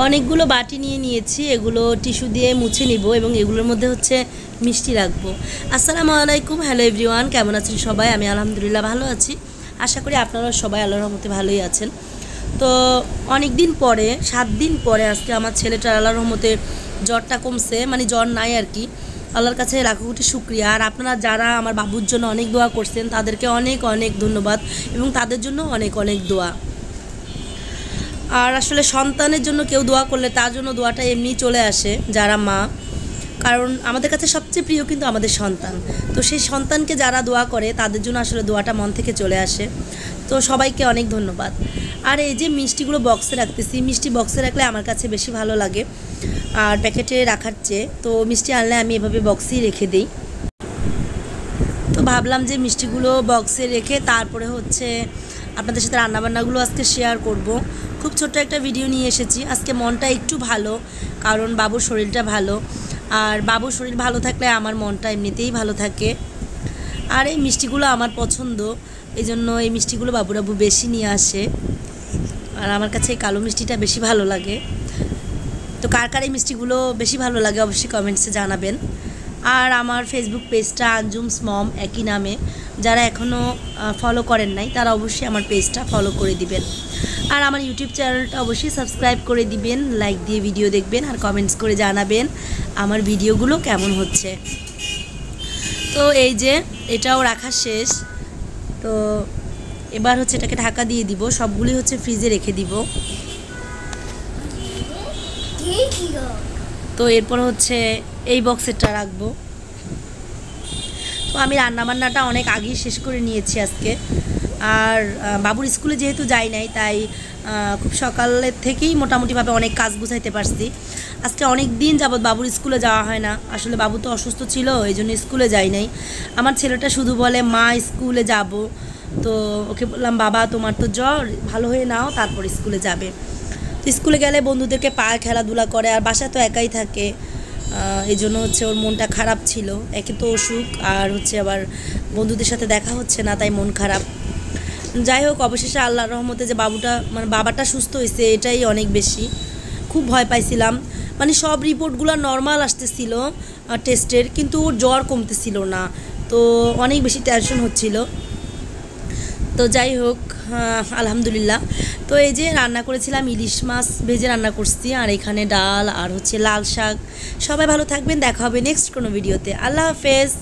অনেকগুলো বাটি নিয়েছি, এগুলো টিস্যু দিয়ে মুছে নিব এবং এগুলোর মধ্যে হচ্ছে মিষ্টি রাখবো। আসসালামু আলাইকুম, হ্যালো এভরিওয়ান, কেমন আছেন সবাই? আমি আলহামদুলিল্লাহ ভালো আছি। আশা করি আপনারা সবাই আল্লাহর রহমতে ভালোই আছেন। তো অনেক দিন পরে 7 দিন পরে আজকে আমার ছেলেটার আল্লাহর রহমতে জ্বরটা কমছে, মানে জ্বর নাই আর কি। আল্লাহর কাছে লাখো কোটি শুকরিয়া। আর আপনারা যারা আমার বাবুর জন্য অনেক দোয়া করছেন তাদেরকে অনেক অনেক ধন্যবাদ এবং তাদের জন্য অনেক অনেক দোয়া। আর আসলে সন্তানের জন্য কেউ দোয়া করলে তার জন্য দোয়াটা এমনি চলে আসে, যারা মা, কারণ আমাদের কাছে সবচেয়ে প্রিয় কিন্তু আমাদের সন্তান। তো সেই সন্তানকে যারা দোয়া করে তাদের জন্য আসলে দোয়াটা মন থেকে চলে আসে। তো সবাইকে অনেক ধন্যবাদ। আর এই যে মিষ্টিগুলো বক্সে রাখতেছি, মিষ্টি বক্সে রাখলে আমার কাছে বেশি ভালো লাগে আর প্যাকেটে রাখার চেয়ে। তো মিষ্টি আনলে আমি এভাবে বক্সেই রেখে দিই। তো ভাবলাম যে মিষ্টিগুলো বক্সে রেখে তারপরে হচ্ছে আপনাদের সাথে রান্নাবান্নাগুলো আজকে শেয়ার করব। খুব ছোট্ট একটা ভিডিও নিয়ে এসেছি। আজকে মনটা একটু ভালো, কারণ বাবুর শরীরটা ভালো, আর বাবুর শরীর ভালো থাকলে আমার মনটা এমনিতেই ভালো থাকে। আর এই মিষ্টিগুলো আমার পছন্দ, এই জন্য এই মিষ্টিগুলো বাবু বেশি নিয়ে আসে। আর আমার কাছে এই কালো মিষ্টিটা বেশি ভালো লাগে। তো কার কার এই মিষ্টিগুলো বেশি ভালো লাগে অবশ্যই কমেন্টসে জানাবেন। আর আমার ফেসবুক পেজটা আঞ্জুমস মম একই নামে, যারা এখনও ফলো করেন নাই তারা অবশ্যই আমার পেজটা ফলো করে দিবেন। আর আমার ইউটিউব চ্যানেলটা অবশ্যই সাবস্ক্রাইব করে দিবেন, লাইক দিয়ে ভিডিও দেখবেন আর কমেন্টস করে জানাবেন আমার ভিডিওগুলো কেমন হচ্ছে। তো এই যে এটাও রাখা শেষ। তো এবার হচ্ছে এটাকে ঢাকা দিয়ে দিব, সবগুলি হচ্ছে ফ্রিজে রেখে দিব। তো এরপর হচ্ছে এই বক্সেরটা রাখবো। তো আমি রান্নাবান্নাটা অনেক আগেই শেষ করে নিয়েছি আজকে। আর বাবুর স্কুলে যেহেতু যাই নাই, তাই খুব সকালের থেকেই মোটামুটিভাবে অনেক কাজ গুছাইতে পারছি। আজকে অনেক দিন যাবৎ বাবুর স্কুলে যাওয়া হয় না, আসলে বাবু তো অসুস্থ ছিল, এই জন্য স্কুলে যাই নাই। আমার ছেলেটা শুধু বলে মা স্কুলে যাব। তো ওকে বললাম বাবা তোমার তো জ্বর, ভালো হয়ে নাও তারপর স্কুলে যাবে। তো স্কুলে গেলে বন্ধুদেরকে পায়ে খেলাধুলা করে, আর বাসা তো একাই থাকে, এই জন্য হচ্ছে ওর মনটা খারাপ ছিল। একে তো অসুখ, আর হচ্ছে আবার বন্ধুদের সাথে দেখা হচ্ছে না, তাই মন খারাপ। যাই হোক, অবশেষে আল্লাহর রহমতে যে বাবাটা সুস্থ হয়েছে এটাই অনেক বেশি। খুব ভয় পাইছিলাম, মানে সব রিপোর্টগুলো নর্মাল আসতেছিল টেস্টের, কিন্তু ওর জ্বর কমতেছিল না। তো অনেক বেশি টেনশন হচ্ছিল। তো যাই হোক, আলহামদুলিল্লাহ। তো এই যে রান্না করেছিলাম ইলিশ মাছ ভেজে রান্না করছি, আর এখানে ডাল আর হচ্ছে লাল শাক। সবাই ভালো থাকবেন, দেখা হবে নেক্সট কোনো ভিডিওতে। আল্লাহ হাফেজ।